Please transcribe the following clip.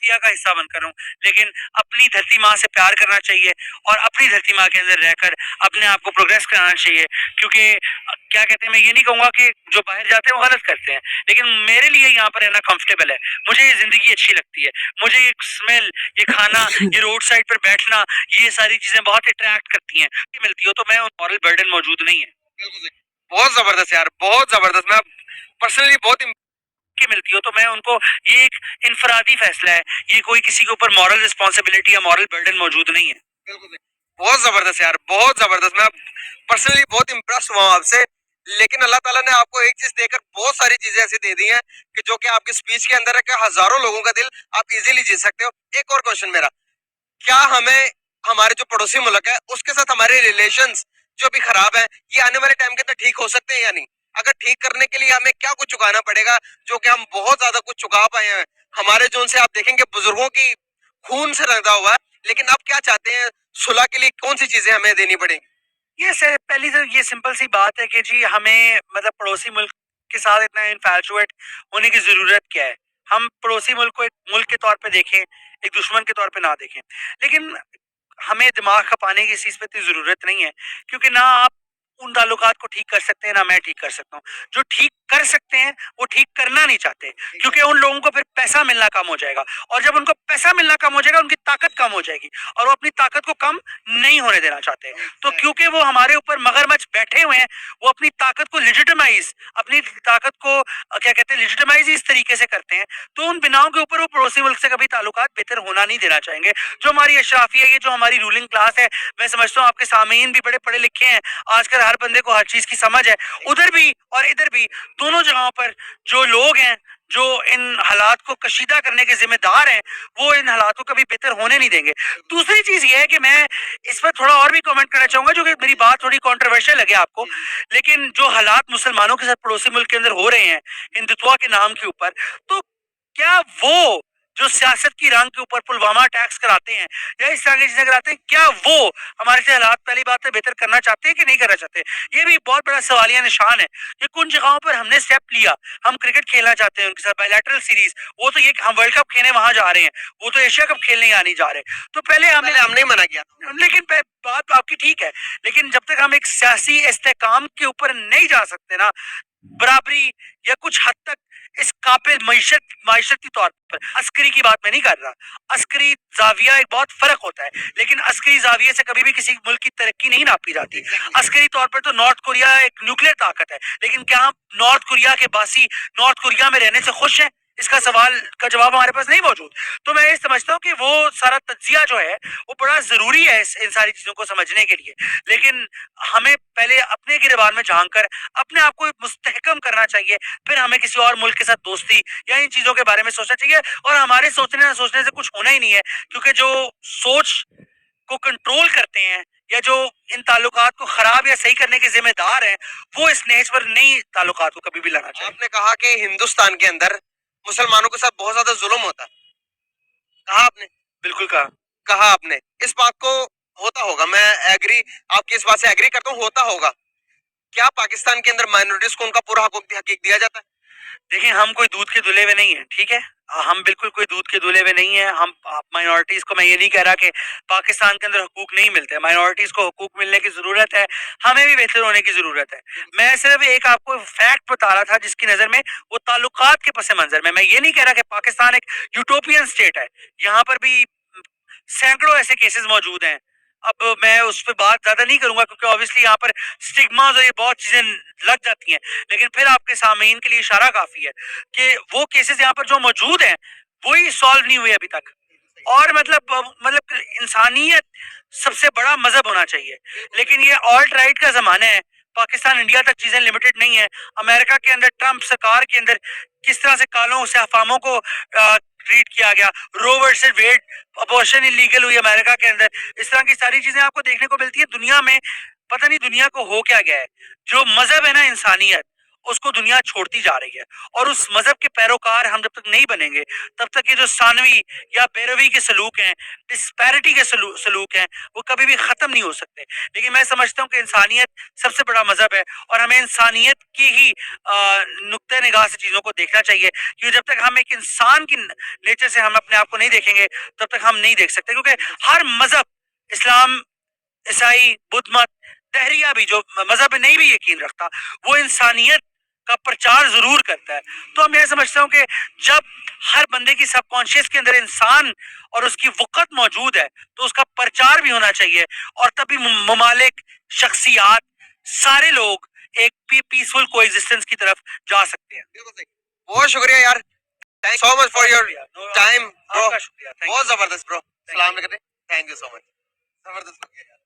India کا حصہ بن کر ہوں، لیکن اپنی دھرتی ماں سے پیار کرنا چاہیے اور اپنی دھرتی ماں کے اندر رہ کر اپنے آپ کو پروگریس کرانا چاہیے. کیونکہ کیا کہتے ہیں، میں یہ نہیں کہوں گا کہ جو باہر جاتے ہیں وہ غلط کرتے ہیں، لیکن میرے لیے یہاں پر رہنا کمفرٹیبل ہے. مجھے یہ زندگی اچھی لگتی ہے، مجھے یہ اسمیل، یہ کھانا، یہ روڈ سائڈ پر بیٹھنا، یہ ساری چیزیں بہت اٹریکٹ کرتی ہیں. ملتی ہو تو میں مورل برڈن موجود نہیں ہے. بہت زبردست یار، بہت زبردست. میں پرسنلی بہت کی ملتی ہو تو میں ان کو، یہ ایک انفرادی فیصلہ ہے، یہ کوئی کسی کے اوپر مورل رسپانسبلٹی یا مورل برڈن موجود نہیں ہے. بہت زبردست یار، بہت زبردست. میں پرسنلی بہت امپریس ہوا ہوں آپ سے. لیکن اللہ تعالیٰ نے آپ کو ایک چیز دے کر بہت ساری چیزیں ایسی دے دی ہیں کہ جو کہ آپ کی اسپیچ کے اندر ہے کہ ہزاروں لوگوں کا دل آپ ایزیلی جیت سکتے ہو. ایک اور کوشچن میرا، کیا ہمیں ہمارے جو پڑوسی ملک ہے اس کے ساتھ ہمارے ریلیشنز جو بھی خراب ہیں یہ آنے والے ٹائم کے اندر ٹھیک ہو سکتے ہیں یا نہیں؟ اگر ٹھیک کرنے کے لیے ہمیں کیا کچھ چکانا پڑے گا جو کہ ہم بہت زیادہ کچھ چکا پائے ہیں؟ ہمارے جو ان سے آپ دیکھیں گے بزرگوں کی خون سے رنگا ہوا ہے، لیکن اب کیا چاہتے ہیں صلح کے لیے کون سی چیزیں ہمیں دینی پڑیں گی؟ یہ پہلی تو یہ سمپل سی بات ہے کہ جی ہمیں مطلب پڑوسی ملک کے ساتھ اتنا انفیچویٹ ہونے کی ضرورت کیا ہے؟ ہم پڑوسی ملک کو ایک ملک کے طور پہ دیکھیں، ایک دشمن کے طور پہ نہ دیکھیں. لیکن ہمیں دماغ کھپانے کی اس چیز پہ اتنی ضرورت نہیں ہے، کیونکہ نہ آپ ان تعلقات کو ٹھیک کر سکتے ہیں نہ میں ٹھیک کر سکتا ہوں. جو ٹھیک کر سکتے ہیں وہ ٹھیک کرنا نہیں چاہتے، کیونکہ ان لوگوں کو پھر پیسہ ملنا کم ہو جائے گا، اور جب ان کو پیسہ ملنا کم ہو جائے گا ان کی طاقت کم ہو جائے گی، اور وہ اپنی طاقت کو کم نہیں ہونے دینا چاہتے. تو کیونکہ وہ ہمارے اوپر مگرمچھ بیٹھے ہوئے ہیں، وہ اپنی طاقت کو لیجیٹمائز، اپنی طاقت کو کیا کہتے ہیں لیجیٹمائز اس طریقے سے کرتے ہیں، تو ان بناؤں کے اوپر وہ پڑوسی ملک سے کبھی تعلقات بہتر ہونا نہیں دینا چاہیں گے. جو ہماری اشرافی ہے، یہ جو ہماری رولنگ کلاس ہے، میں سمجھتا ہوں آپ کے سامعین بھی بڑے پڑھے لکھے ہیں، آج کل ہر بندے کو ہر چیز کی سمجھ ہے، ادھر بھی اور ادھر بھی دونوں جگہوں پر جو لوگ ہیں جو ان حالات کو کشیدہ کرنے کے ذمہ دار ہیں، وہ ان حالات کو کبھی بہتر ہونے نہیں دیں گے. دوسری چیز یہ ہے کہ میں اس پر تھوڑا اور بھی کامنٹ کرنا چاہوں گا، جو کہ میری بات تھوڑی کنٹروورشل لگے آپ کو، لیکن جو حالات مسلمانوں کے ساتھ پڑوسی ملک کے اندر ہو رہے ہیں ہندوتوا کے نام کے اوپر، تو کیا وہ جو سیاست کی رنگ کے اوپر پلوامہ اٹیکس کراتے ہیں یا اس طرح کی چیزیں کراتے ہیں، کیا وہ ہمارے سے حالات پہلی بات ہے بہتر کرنا چاہتے ہیں کہ نہیں کرنا چاہتے؟ یہ بھی بہت بڑا سوالیہ نشان ہے کہ کن جگہوں پر ہم نے اسٹیپ لیا. ہم کرکٹ کھیلنا چاہتے ہیں ان کے ساتھ بائی لیٹرل سیریز، وہ تو یہ کہ ہم ورلڈ کپ کھیلنے وہاں جا رہے ہیں، وہ تو ایشیا کپ کھیلنے یہاں نہیں جا رہے. تو پہلے ہم نہیں منع کیا، لیکن بات آپ کی ٹھیک ہے، لیکن جب تک ہم ایک سیاسی استحکام کے اوپر نہیں جا سکتے نا، برابری یا کچھ حد تک اس قابل معیشتی طور پر، عسکری کی بات میں نہیں کر رہا، عسکری زاویہ ایک بہت فرق ہوتا ہے، لیکن عسکری زاویے سے کبھی بھی کسی ملک کی ترقی نہیں ناپی جاتی. عسکری طور پر تو نارتھ کوریا ایک نیوکلیر طاقت ہے، لیکن کیا ہم نارتھ کوریا کے باسی نارتھ کوریا میں رہنے سے خوش ہیں؟ اس کا سوال کا جواب ہمارے پاس نہیں موجود. تو میں یہ سمجھتا ہوں کہ وہ سارا تجزیہ جو ہے وہ بڑا ضروری ہے ان ساری چیزوں کو سمجھنے کے لیے، لیکن ہمیں پہلے اپنے گریبان میں جھانک کر اپنے آپ کو مستحکم کرنا چاہیے، پھر ہمیں کسی اور ملک کے ساتھ دوستی یا ان چیزوں کے بارے میں سوچنا چاہیے. اور ہمارے سوچنے نہ سوچنے سے کچھ ہونا ہی نہیں ہے، کیونکہ جو سوچ کو کنٹرول کرتے ہیں یا جو ان تعلقات کو خراب یا صحیح کرنے کے ذمہ دار ہیں، وہ اس نیچ پر نئی تعلقات کو کبھی بھی لانا چاہیے. آپ نے کہا کہ ہندوستان کے اندر مسلمانوں کے ساتھ بہت زیادہ ظلم ہوتا ہے، کہا آپ نے، بالکل کہا آپ نے اس بات کو ہوتا ہوگا، میں ایگری، آپ کی اس بات سے ایگری کرتا ہوں، ہوتا ہوگا. کیا پاکستان کے اندر مائنورٹیز کو ان کا پورا حقیق دیا جاتا ہے؟ دیکھیں ہم کوئی دودھ کے دھلے ہوئے نہیں ہیں، ٹھیک ہے، ہم بالکل کوئی دودھ کے دھلے ہوئے نہیں ہیں. ہم مائنورٹیز کو، میں یہ نہیں کہہ رہا کہ پاکستان کے اندر حقوق نہیں ملتے، مائنورٹیز کو حقوق ملنے کی ضرورت ہے، ہمیں بھی بہتر ہونے کی ضرورت ہے. میں صرف ایک آپ کو فیکٹ بتا رہا تھا جس کی نظر میں وہ تعلقات کے پس منظر میں یہ نہیں کہہ رہا کہ پاکستان ایک یوٹوپین اسٹیٹ ہے، یہاں پر بھی سینکڑوں ایسے کیسز موجود ہیں. اب میں اس پہ بات زیادہ نہیں کروں گا کیونکہ obviously یہاں پر سٹگماز اور یہ بہت چیزیں لگ جاتی ہیں، لیکن پھر آپ کے سامعین کے لیے اشارہ کافی ہے کہ وہ کیسز یہاں پر جو موجود ہیں وہی سالو نہیں ہوئے ابھی تک. اور مطلب انسانیت سب سے بڑا مذہب ہونا چاہیے، لیکن یہ آلٹ رائٹ کا زمانہ ہے. پاکستان انڈیا تک چیزیں لمیٹڈ نہیں ہیں. امریکہ کے اندر ٹرمپ سرکار کے اندر کس طرح سے کالوں سے افاموں کو ٹریٹ کیا گیا، رو ورسز ویڈ، ابورشن انلیگل ہوئی امریکہ کے اندر، اس طرح کی ساری چیزیں آپ کو دیکھنے کو ملتی ہے. دنیا میں پتہ نہیں دنیا کو ہو کیا گیا ہے. جو مذہب ہے نا انسانیت، اس کو دنیا چھوڑتی جا رہی ہے، اور اس مذہب کے پیروکار ہم جب تک نہیں بنیں گے تب تک یہ جو ثانوی یا بیروی کے سلوک ہیں، ڈسپیرٹی کے سلوک ہیں، وہ کبھی بھی ختم نہیں ہو سکتے۔ لیکن میں سمجھتا ہوں کہ انسانیت سب سے بڑا مذہب ہے، اور ہمیں انسانیت کی ہی نقطۂ نگاہ سے چیزوں کو دیکھنا چاہیے، کیونکہ جب تک ہم ایک انسان کی نیچر سے ہم اپنے آپ کو نہیں دیکھیں گے تب تک ہم نہیں دیکھ سکتے، کیونکہ ہر مذہب، اسلام، عیسائی، بدھ مت، تحریہ بھی جو مذہب میں نہیں بھی یقین رکھتا، وہ انسانیت کا پرچار ضرور کرتا ہے۔ تو میں سمجھتا ہوں کہ جب ہر بندے کی سب کانشیس کے اندر انسان اور اس کی وقت موجود ہے تو اس کا پرچار بھی ہونا چاہیے، اور تبھی ممالک، شخصیات، سارے لوگ ایک پیسفل کو ایگزسٹنس کی طرف جا سکتے ہیں۔ بہت شکریہ یار، thank so much for your time برو، آپ کا شکریہ، thank you. بہت زبردست برو، سلام علیکم، تھینک یو سو مچ، زبردست ہو گیا یار۔